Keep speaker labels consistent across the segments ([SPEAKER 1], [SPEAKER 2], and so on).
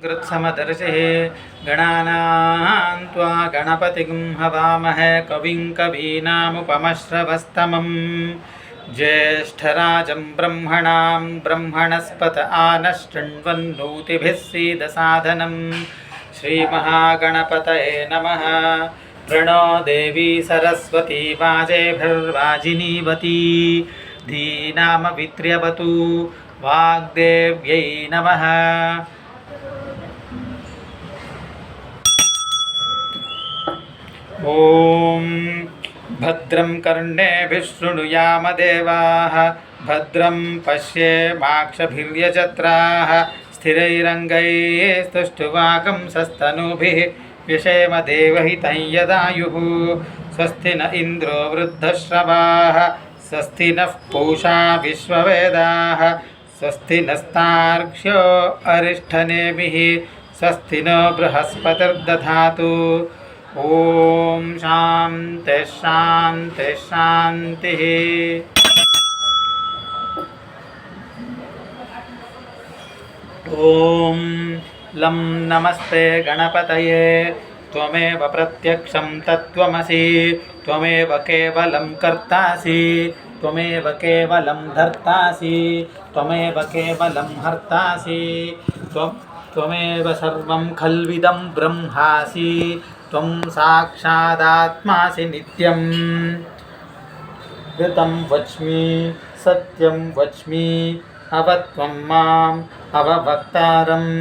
[SPEAKER 1] कृत्समदर्शिः गणानां त्वा गणपतिं हवामहे कविं कवीनामुपमश्रवस्तमम् ज्येष्ठराजं ब्रह्मणां ब्रह्मणस्पत आनशृण्वन्नोतिभिः सीदसादनं श्रीमहागणपतये नमः। प्रणो देवी सरस्वती वाजेभिर्वाजिनीवती धीनामवित्र्यवतु वाग्देव्यै नमः। ॐ भद्रं कर्णेभिः शृणुयामदेवाः भद्रं पश्येमाक्षभिर्यजत्राः स्थिरैरङ्गैस्तुष्टुवागंसस्तनूभिः व्यशेम देवहितं यदायुः। स्वस्ति न इन्द्रो वृद्धश्रवाः स्वस्ति नः पूषा विश्ववेदाः स्वस्ति नस्तार्क्ष्यो अरिष्ठनेमिः स्वस्ति नो बृहस्पतिर्दधातु। ओम शांति शांति शांति। ओम लं नमस्ते गणपतये त्वमेव प्रत्यक्षं तत्त्वमसि त्वमेव केवलं कर्तासि त्वमेव केवलं धर्तासि त्वमेव केवलं हर्तासि त्वमेव सर्वं खल्विदं ब्रह्मासि त्वं साक्षादात्मासि नित्यं। ऋतं वच्मि सत्यं वच्मि अवत्वं माम् अववक्तारम्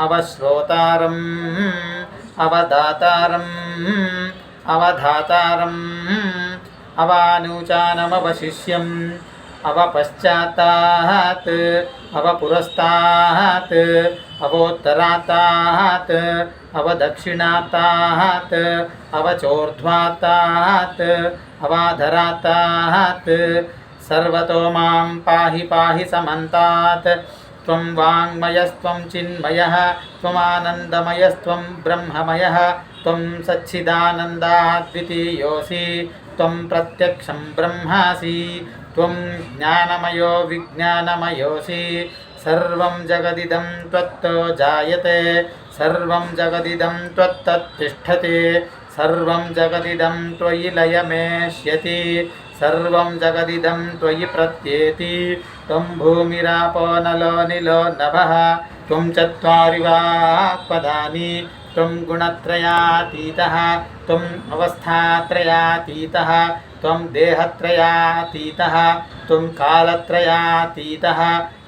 [SPEAKER 1] अवश्रोतारम् अवदातारम् अवधातारम् अवानुचानमवशिष्यम् अवपश्चात्तात् अवपुरस्तात् अवोत्तरात्तात् अवदक्षिणात्तात् अवचोर्ध्वात्तात् अवाधरात्तात् सर्वतो मां पाहि पाहि समन्तात्। त्वं वाङ्मयस्त्वं चिन्मयः त्वमानन्दमयस्त्वं ब्रह्ममयः त्वं सच्चिदानन्दाद्वितीयोऽसि त्वं प्रत्यक्षं ब्रह्मासि त्वं ज्ञानमयो विज्ञानमयोऽसि। सर्वं जगदिदं त्वत्तो जायते सर्वं जगदिदं त्वत्तत्तिष्ठति सर्वं जगदिदं त्वयि लयमेष्यति सर्वं जगदिदं त्वयि प्रत्येति। त्वं भूमिरापो नलो निलो नभः त्वं चत्वारि वाक्पदानि त्वं गुणत्रयातीतः त्वम् अवस्थात्रयातीतः त्वं देहत्रयातीतः त्वं कालत्रयातीतः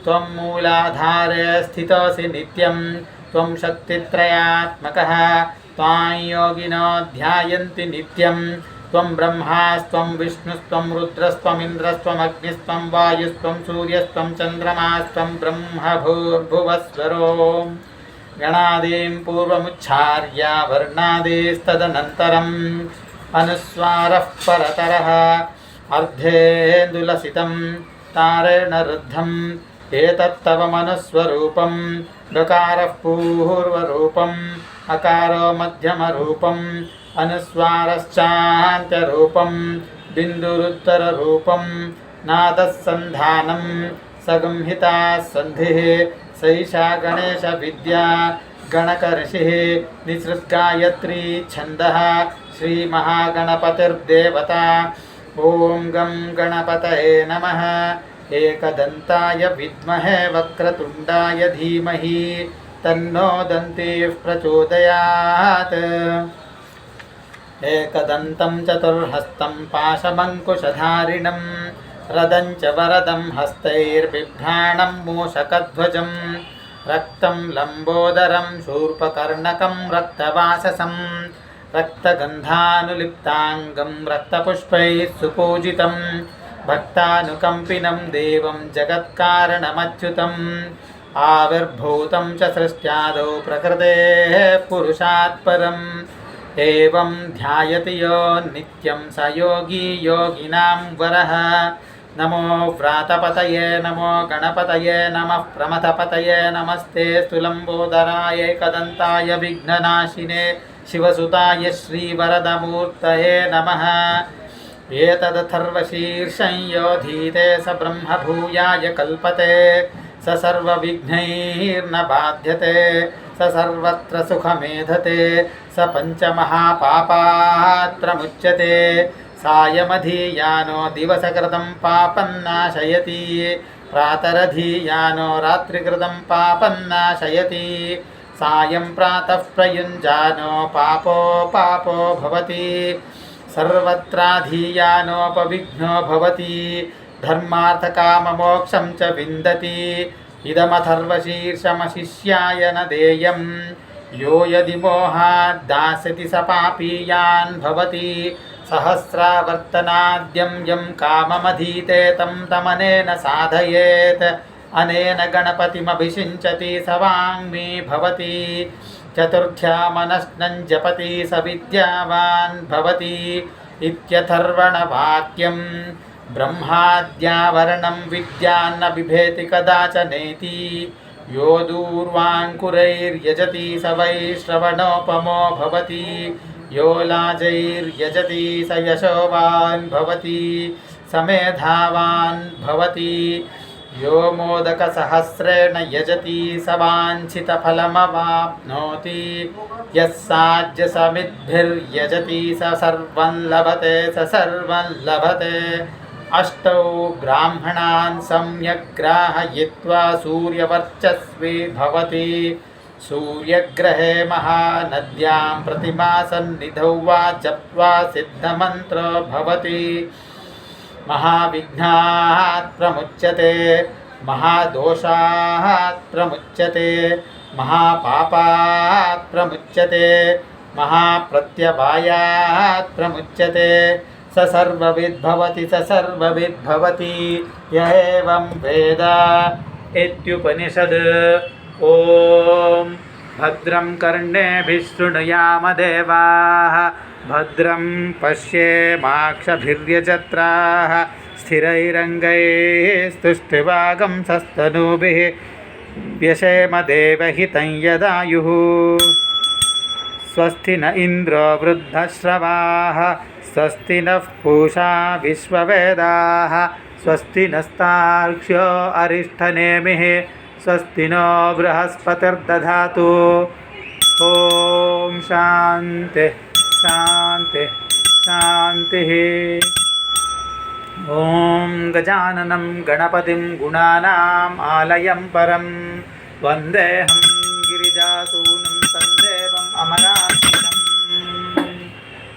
[SPEAKER 1] त्वं मूलाधारे स्थितोऽसि नित्यं त्वं शक्तित्रयात्मकः त्वां योगिनो ध्यायन्ति नित्यं। त्वं ब्रह्मास्त्वं विष्णुस्त्वं रुद्रस्त्वमिन्द्रस्त्वमग्निस्त्वं वायुस्त्वं सूर्यस्त्वं चन्द्रमास्त्वं ब्रह्म भूर्भुवस्वरो। गणादीं पूर्वमुच्चार्य वर्णादीस्तदनन्तरम् अनुस्वारः परतरः अर्धेन्दुलसितं तारेण रुद्धम् एतत्तव मनुस्वरूपं गकारः पूर्वरूपम् अकारो मध्यमरूपम् अनुस्वारश्चान्त्यरूपं बिन्दुरुत्तररूपं नादः सन्धानं सगंहिता सन्धिः सैषा गणेशविद्या गणकऋषिः निसृद्गायत्री छन्दः श्रीमहागणपतिर्देवता। ॐ गं गणपतये नमः। एकदन्ताय विद्महे वक्रतुण्डाय धीमहि तन्नो दन्तिः प्रचोदयात्। एकदन्तं चतुर्हस्तं पाशमङ्कुशधारिणं रदं च वरदं हस्तैर्बिभ्राणं मूषकध्वजं रक्तं लम्बोदरं शूर्पकर्णकं रक्तवाससं रक्तगन्धानुलिप्ताङ्गं रक्तपुष्पैः सुपूजितं भक्तानुकम्पिनं देवं जगत्कारणमच्युतम् आविर्भूतं च सृष्ट्यादौ प्रकृतेः पुरुषात् परम् एवं ध्यायति यो नित्यं स योगी योगिनां वरः। नमो व्रातपतये नमो गणपतये नमः प्रमथपतये नमस्ते स्तुलम्बोदराय एकदन्ताय विघ्ननाशिने शिवसुताय श्रीवरदमूर्तये नमः। एतदथर्वशीर्षं योधीते स ब्रह्मभूयाय कल्पते स सर्वविघ्नैर्न बाध्यते स सर्वत्र सुखमेधते स पञ्चमहापापात् प्रमुच्यते सायमधीयानो दिवसकृतं पापं नाशयति प्रातरधीयानो रात्रिकृतं पापं नाशयति सायं प्रातः प्रयुञ्जानो पापो भवति सर्वत्राधीयानोपविघ्नो भवति धर्मार्थकाममोक्षं च विन्दति इदमथर्वशीर्षमशिष्याय न देयं यो यदि मोहात् दास्यति स पापीयान् भवति सहस्रावर्तनाद्यं यं काममधीते तं तमनेन साधयेत् अनेन गणपतिमभिषिञ्चति स वाङ्मी भवति चतुर्थ्यामनस्नं जपति स विद्यावान् भवति इत्यथर्वणवाक्यं ब्रह्माद्यावरणं विद्यान्न बिभेति कदाचनेति यो दूर्वाङ्कुरैर्यजति स वैश्रवणोपमो भवति यो लाजैर्यजति स यशोवान् भवति स मेधावान् भवति यो मोदकसहस्रेण यजति स वाञ्छितफलमवाप्नोति यः साज्यसमिद्भिर्यजति स सर्वं लभते अष्टौ ब्राह्मणान् सम्यक् ग्राहयित्वा सूर्यवर्चस्वी भवति सूर्यग्रहे महानद्यां प्रतिमासन्निधौ वा जप्त्वा सिद्धमन्त्रो भवति महाविघ्नात् प्रमुच्यते महादोषात् प्रमुच्यते महापापात् प्रमुच्यते महाप्रत्यवायात् प्रमुच्यते स सर्वविद्भवति य एवं वेद इत्युपनिषद्। ॐ भद्रं कर्णेभिः शृणुयाम देवाः भद्रं पश्येमाक्षभिर्यजत्राः स्थिरैरङ्गैस्तुष्टुवागंसस्तनूभिः व्यशेम देवहितं यदायुः स्वस्ति न इन्द्रो वृद्धश्रवाः स्वस्ति नः पूषा विश्ववेदाः स्वस्ति नस्तार्क्ष्यो अरिष्ठनेमिः स्वस्ति नो बृहस्पतिर्दधातु। ॐ शान्तिः शान्तिः शान्तिः। ॐ गजाननं गणपतिं गुणानाम् आलयं परं वन्देऽहं गिरिजासूनं तन्देवम् अमराधिपम्।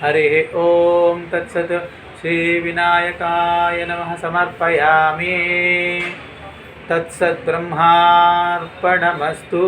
[SPEAKER 1] हरिः ॐ तत्सत्। श्रीविनायकाय नमः समर्पयामि। तत्सत् ब्रह्मार्पणमस्तु।